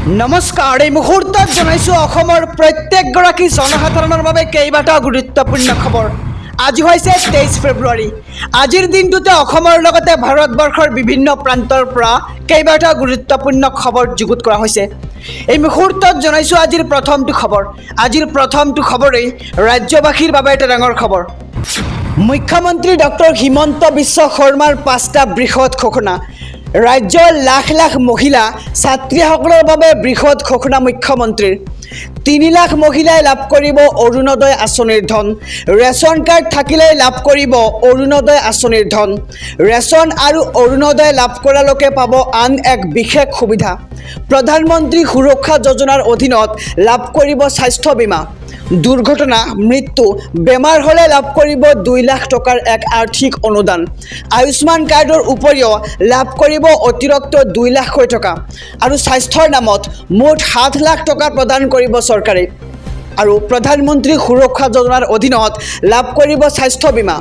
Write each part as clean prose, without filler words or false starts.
নমস্কাৰ এই মুহূৰ্তত জনাইছো অসমৰ প্ৰত্যেকগৰাকী জনসাধাৰণৰ বাবে কেইবাটাও গুৰুত্বপূৰ্ণ খবৰ। আজি হৈছে 23 ফেব্ৰুৱাৰী। আজিৰ দিনটোতে অসমৰ লগতে ভাৰতবৰ্ষৰ বিভিন্ন প্ৰান্তৰ পৰা কেইবাটাও গুৰুত্বপূৰ্ণ খবৰ যুগুত কৰা হৈছে। এই মুহূৰ্তত জনাইছো আজিৰ প্ৰথমটো খবৰ। আজিৰ প্ৰথমটো খবৰেই ৰাজ্যবাসীৰ বাবে এটা ডাঙৰ খবৰ। মুখ্যমন্ত্ৰী ডক্টৰ হিমন্ত বিশ্ব শৰ্মাৰ 5টা বৃহৎ ঘোষণা। ৰাজ্যৰ লাখ লাখ মহিলা ছাত্ৰীসকলৰ বাবে বৃহৎ ঘোষণা মুখ্যমন্ত্ৰীৰ। 3 লাখ মহিলাই লাভ কৰিব অৰুণোদয় আঁচনিৰ ধন। ৰেচন কাৰ্ড থাকিলেই লাভ কৰিব অৰুণোদয় আঁচনিৰ ধন। ৰেচন আৰু অৰুণোদয় লাভ কৰা লোকে পাব আন এক বিশেষ সুবিধা। প্ৰধানমন্ত্ৰী সুৰক্ষা যোজনাৰ অধীনত লাভ কৰিব স্বাস্থ্য বীমা। দুৰ্ঘটনা মৃত্যু বেমাৰ হ'লে লাভ কৰিব 2 লাখ টকাৰ এক আৰ্থিক অনুদান। আয়ুষ্মান কাৰ্ডৰ উপৰিও লাভ কৰিব অতিৰিক্ত 2 লাখ টকা আৰু স্বাস্থ্যৰ নামত মুঠ 7 লাখ টকা প্ৰদান কৰিব চৰকাৰে। আৰু প্ৰধানমন্ত্ৰী সুৰক্ষা যোজনাৰ অধীনত লাভ কৰিব স্বাস্থ্য বীমা।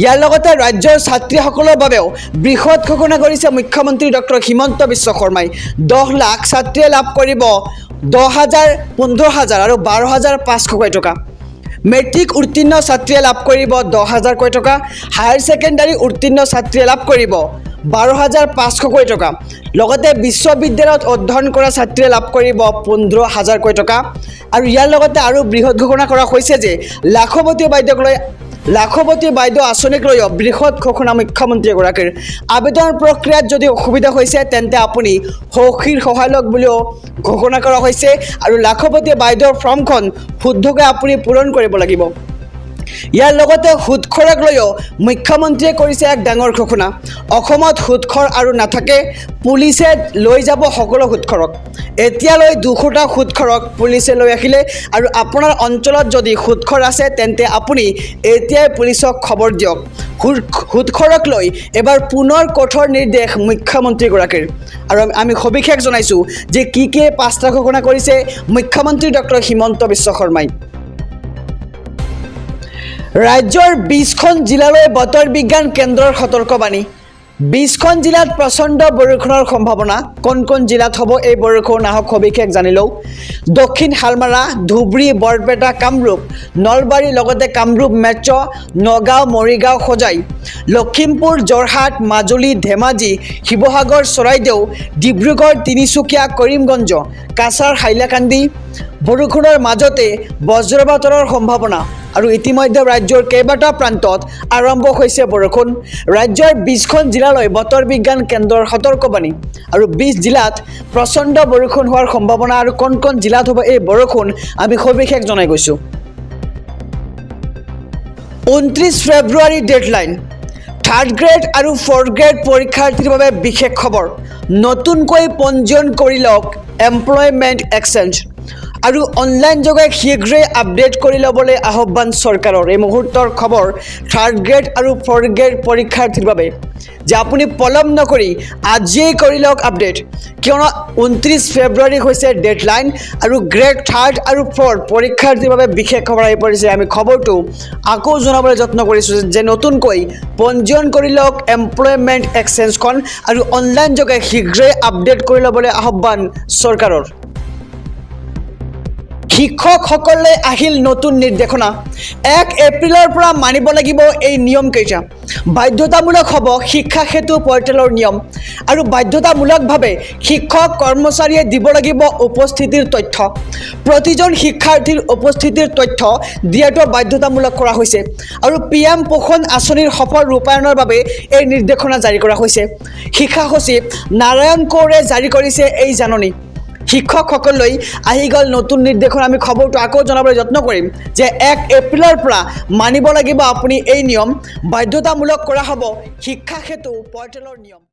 ইয়াৰ লগতে ৰাজ্যৰ ছাত্ৰীসকলৰ বাবেও বৃহৎ ঘোষণা কৰিছে মুখ্যমন্ত্ৰী ডক্টৰ হিমন্ত বিশ্ব শৰ্মাই। 10 লাখ ছাত্ৰীয়ে লাভ কৰিব 10,000, 15,000 আৰু 12,500 টকা। মেট্ৰিক উত্তীৰ্ণ ছাত্ৰীয়ে লাভ কৰিব 10,000 টকা। হায়াৰ ছেকেণ্ডাৰী উত্তীৰ্ণ ছাত্ৰীয়ে লাভ কৰিব 12,500 টকা। লগতে বিশ্ববিদ্যালয়ত অধ্যয়ন কৰা ছাত্ৰীয়ে লাভ কৰিব 15,000 টকা। আৰু ইয়াৰ লগতে আৰু বৃহৎ ঘোষণা কৰা হৈছে যে লাখপতি বাইদেউ আঁচনিক লৈও বৃহৎ ঘোষণা মুখ্যমন্ত্ৰীগৰাকীৰ। আবেদন প্ৰক্ৰিয়াত যদি অসুবিধা হৈছে তেন্তে আপুনি সখীৰ সহায় লওক বুলিও ঘোষণা কৰা হৈছে। আৰু লাখপতি বাইদেউৰ ফৰ্মখন শুদ্ধকৈ আপুনি পূৰণ কৰিব লাগিব। ইয়াৰ লগতে সুদখৰক লৈও মুখ্যমন্ত্ৰীয়ে কৰিছে এক ডাঙৰ ঘোষণা। অসমত সুদখৰ আৰু নাথাকে, পুলিচে লৈ যাব সকলো সুদখৰক। এতিয়ালৈ 200টা সুদখৰক পুলিচে লৈ আহিলে। আৰু আপোনাৰ অঞ্চলত যদি সুদখৰ আছে তেন্তে আপুনি এতিয়াই পুলিচক খবৰ দিয়ক। সুদখৰক লৈ এবাৰ পুনৰ কঠোৰ নিৰ্দেশ মুখ্যমন্ত্ৰীগৰাকীৰ। আৰু আমি সবিশেষ জনাইছোঁ যে কি 5টা ঘোষণা কৰিছে মুখ্যমন্ত্ৰী ডক্টৰ হিমন্ত বিশ্ব শৰ্মাই। ৰাজ্যৰ 20খন জিলালৈ বতৰ বিজ্ঞান কেন্দ্ৰৰ সতৰ্কবাণী। 20খন জিলাত প্ৰচণ্ড বৰষুণৰ সম্ভাৱনা। কোন জিলাত হ'ব এই বৰষুণ আহক সবিশেষ জানি লওঁ। দক্ষিণ শালমাৰা, ধুবুৰী, বৰপেটা, কামৰূপ, নলবাৰী, লগতে কামৰূপ মেট্ৰ', নগাঁও, মৰিগাঁও, হোজাই, লখিমপুৰ, যোৰহাট, মাজুলী, ধেমাজি, শিৱসাগৰ, চৰাইদেউ, ডিব্ৰুগড়, তিনিচুকীয়া, কৰিমগঞ্জ, কাছাৰ, হাইলাকান্দি। বৰষুণৰ মাজতে বজ্ৰপাতৰ সম্ভাৱনা। আৰু ইতিমধ্যে ৰাজ্যৰ কেইবাটাও প্ৰান্তত আৰম্ভ হৈছে বৰষুণ। ৰাজ্যৰ 20খন জিলালৈ বতৰ বিজ্ঞান কেন্দ্ৰৰ সতৰ্কবাণী। আৰু 20 জিলাত প্ৰচণ্ড বৰষুণ হোৱাৰ সম্ভাৱনা। আৰু কোন জিলাত হ'ব এই বৰষুণ আমি সবিশেষ জনাই গৈছোঁ। 29 ফেব্ৰুৱাৰী ডেডলাইন। 3rd গ্ৰেড আৰু 4th গ্ৰেড পৰীক্ষাৰ্থীৰ বাবে বিশেষ খবৰ। নতুনকৈ পঞ্জীয়ন কৰি লওক এমপ্লয়মেণ্ট এক্সচেঞ্জ। আৰু অনলাইন যোগে শীঘ্ৰেই আপডেট কৰি ল'বলৈ আহ্বান চৰকাৰৰ। এই মুহূৰ্তৰ খবৰ 3rd গ্ৰেড আৰু 4th গ্ৰেড পৰীক্ষাৰ্থীৰ বাবে যে আপুনি পলম নকৰি আজিয়েই কৰি লওক আপডেট। কিয়নো 29 ফেব্ৰুৱাৰী হৈছে ডেডলাইন। আৰু গ্ৰেড 3rd আৰু 4th পৰীক্ষাৰ্থীৰ বাবে বিশেষ খবৰ আহি পৰিছে। আমি খবৰটো আকৌ জনাবলৈ যত্ন কৰিছোঁ যে নতুনকৈ পঞ্জীয়ন কৰি লওক এমপ্লয়মেণ্ট এক্সচেঞ্জখন। আৰু অনলাইন যোগে শীঘ্ৰেই আপডেট কৰি ল'বলৈ আহ্বান চৰকাৰৰ। শিক্ষকসকলে আহিল নতুন নিৰ্দেশনা। 1 এপ্ৰিলৰ পৰা মানিব লাগিব এই নিয়মকেইটা। বাধ্যতামূলক হ'ব শিক্ষা সেতু পৰ্টেলৰ নিয়ম। আৰু বাধ্যতামূলকভাৱে শিক্ষক কৰ্মচাৰীয়ে দিব লাগিব উপস্থিতিৰ তথ্য। প্ৰতিজন শিক্ষাৰ্থীৰ উপস্থিতিৰ তথ্য দিয়াটো বাধ্যতামূলক কৰা হৈছে। আৰু PM পোষণ আঁচনিৰ সফল ৰূপায়ণৰ বাবে এই নিৰ্দেশনা জাৰি কৰা হৈছে। শিক্ষা সচিব নাৰায়ণ কৌৰে জাৰি কৰিছে এই জাননী। শিক্ষকসকললৈ আহি গ'ল নতুন নিৰ্দেশনা। আমি খবৰটো আকৌ জনাবলৈ যত্ন কৰিম যে 1 এপ্ৰিলৰ পৰা মানিব লাগিব আপুনি এই নিয়ম। বাধ্যতামূলক কৰা হ'ব শিক্ষা সেতু পৰ্টেলৰ নিয়ম।